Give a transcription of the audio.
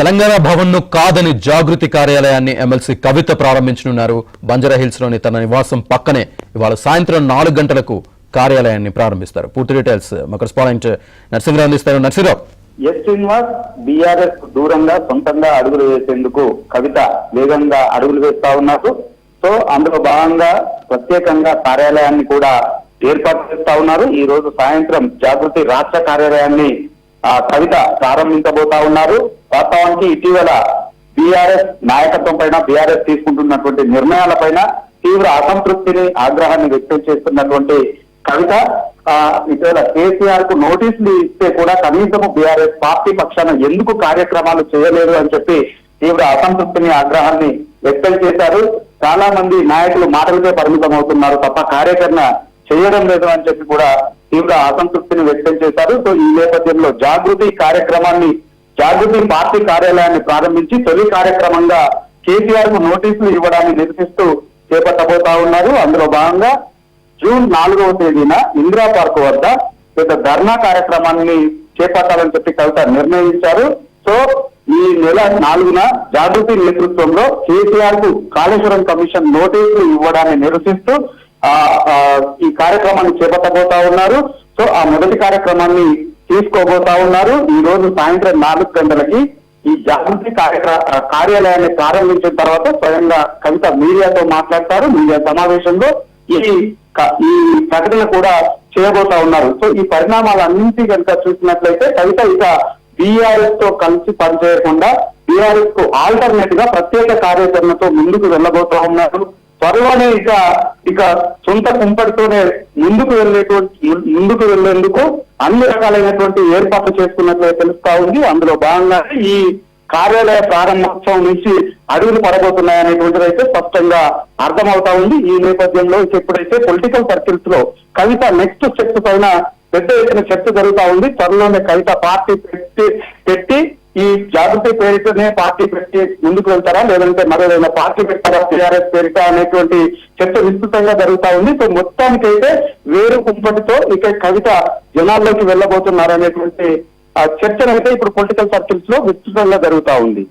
తెలంగాణ భవన్ ను కాదని జాగృతి కార్యాలయాన్ని ఎమ్మెల్సీ కవిత ప్రారంభించనున్నారు. బంజారాహిల్స్ లోని తన నివాసం పక్కనే ఇవాళ సాయంత్రం 4 గంటలకు కార్యాలయాన్ని ప్రారంభిస్తారు. పూర్తి డీటెయిల్స్ మా కరెస్పాండెంట్ నరసింహరావు అందిస్తారు. నరసింహరావు, ఎస్ శ్రీనివాస్, బీఆర్ఎస్ దూరంగా సొంతంగా అడుగులు వేసేందుకు కవిత వేగంగా అడుగులు వేస్తా ఉన్నారు. సో అందులో భాగంగా ప్రత్యేకంగా కార్యాలయాన్ని కూడా ఏర్పాటు చేస్తా ఉన్నారు. ఈ రోజు సాయంత్రం జాగృతి రాష్ట్ర కార్యాలయాన్ని కవిత ప్రారంభించబోతా ఉన్నారు. వాస్తవానికి ఇటీవల బీఆర్ఎస్ నాయకత్వం పైన బీఆర్ఎస్ తీసుకుంటున్నటువంటి నిర్ణయాలపైన తీవ్ర అసంతృప్తిని, ఆగ్రహాన్ని వ్యక్తం చేస్తున్నటువంటి కవిత ఇటీవల కేసీఆర్ కు నోటీసులు ఇస్తే కూడా కనీసం బీఆర్ఎస్ పార్టీ పక్షాన ఎందుకు కార్యక్రమాలు చేయలేదు అని చెప్పి తీవ్ర అసంతృప్తిని, ఆగ్రహాన్ని వ్యక్తం చేశారు. చాలా మంది నాయకులు మాటలకే పరిమితం అవుతున్నారు తప్ప కార్యాచరణ చేయడం లేదు అని చెప్పి కూడా తీవ్ర అసంతృప్తిని వ్యక్తం చేశారు. సో ఈ నేపథ్యంలో జాగృతి పార్టీ కార్యాలయాన్ని ప్రారంభించి తొలి కార్యక్రమంగా కేసీఆర్ కు నోటీసులు ఇవ్వడాన్ని నిరసిస్తూ చేపట్టబోతా ఉన్నారు. అందులో భాగంగా జూన్ 4వ తేదీన ఇందిరా పార్క్ వద్ద పెద్ద ధర్నా కార్యక్రమాన్ని చేపట్టాలని చెప్పి కవిత నిర్ణయించారు. సో ఈ నెల 4న జాగృతి నేతృత్వంలో కేసీఆర్ కు కాళేశ్వరం కమిషన్ నోటీసులు ఇవ్వడాన్ని నిరసిస్తూ ఈ కార్యక్రమాన్ని చేపట్టబోతా ఉన్నారు. సో ఆ మొదటి కార్యక్రమాన్ని తీసుకోబోతా ఉన్నారు. ఈ రోజు సాయంత్రం 4 గంటలకి ఈ జాగృతి కార్యాలయాన్ని ప్రారంభించిన తర్వాత స్వయంగా కవిత మీడియాతో మాట్లాడతారు. మీడియా సమావేశంలో ఈ ప్రకటన కూడా చేయబోతా ఉన్నారు. సో ఈ పరిణామాలన్నింటి కనుక చూసినట్లయితే కవిత ఇక బీఆర్ఎస్ తో కలిసి పనిచేయకుండా బీఆర్ఎస్ కు ఆల్టర్నేట్ గా ప్రత్యేక కార్యాచరణతో ముందుకు వెళ్ళబోతా ఉన్నారు. త్వరలోనే ఇక సొంత కుంపటితోనే ముందుకు వెళ్లేందుకు అన్ని రకాలైనటువంటి ఏర్పాట్లు చేసుకున్నట్లయితే తెలుస్తా ఉంది. అందులో భాగంగా ఈ కార్యాలయ ప్రారంభోత్సవం నుంచి అడుగులు పడబోతున్నాయనేటువంటిది అయితే స్పష్టంగా అర్థమవుతా ఉంది. ఈ నేపథ్యంలో ఎప్పుడైతే పొలిటికల్ సర్కిల్స్ లో కవిత నెక్స్ట్ స్టెప్స్ పైన పెద్ద ఎత్తున చర్చ జరుగుతా ఉంది. త్వరలోనే కవిత పార్టీ పెట్టి ఈ జాగృతి పేరిటనే పార్టీ పెట్టి ముందుకు వెళ్తారా, లేదంటే మరేదైనా పార్టీ పెట్టారా టీఆర్ఎస్ పేరిట అనేటువంటి చర్చ విస్తృతంగా జరుగుతా ఉంది. సో మొత్తానికైతే వేరు కుంపటితో ఇక కవిత జనాల్లోకి వెళ్ళబోతున్నారనేటువంటి చర్చనైతే ఇప్పుడు పొలిటికల్ సర్కిల్స్ లో విస్తృతంగా జరుగుతా ఉంది.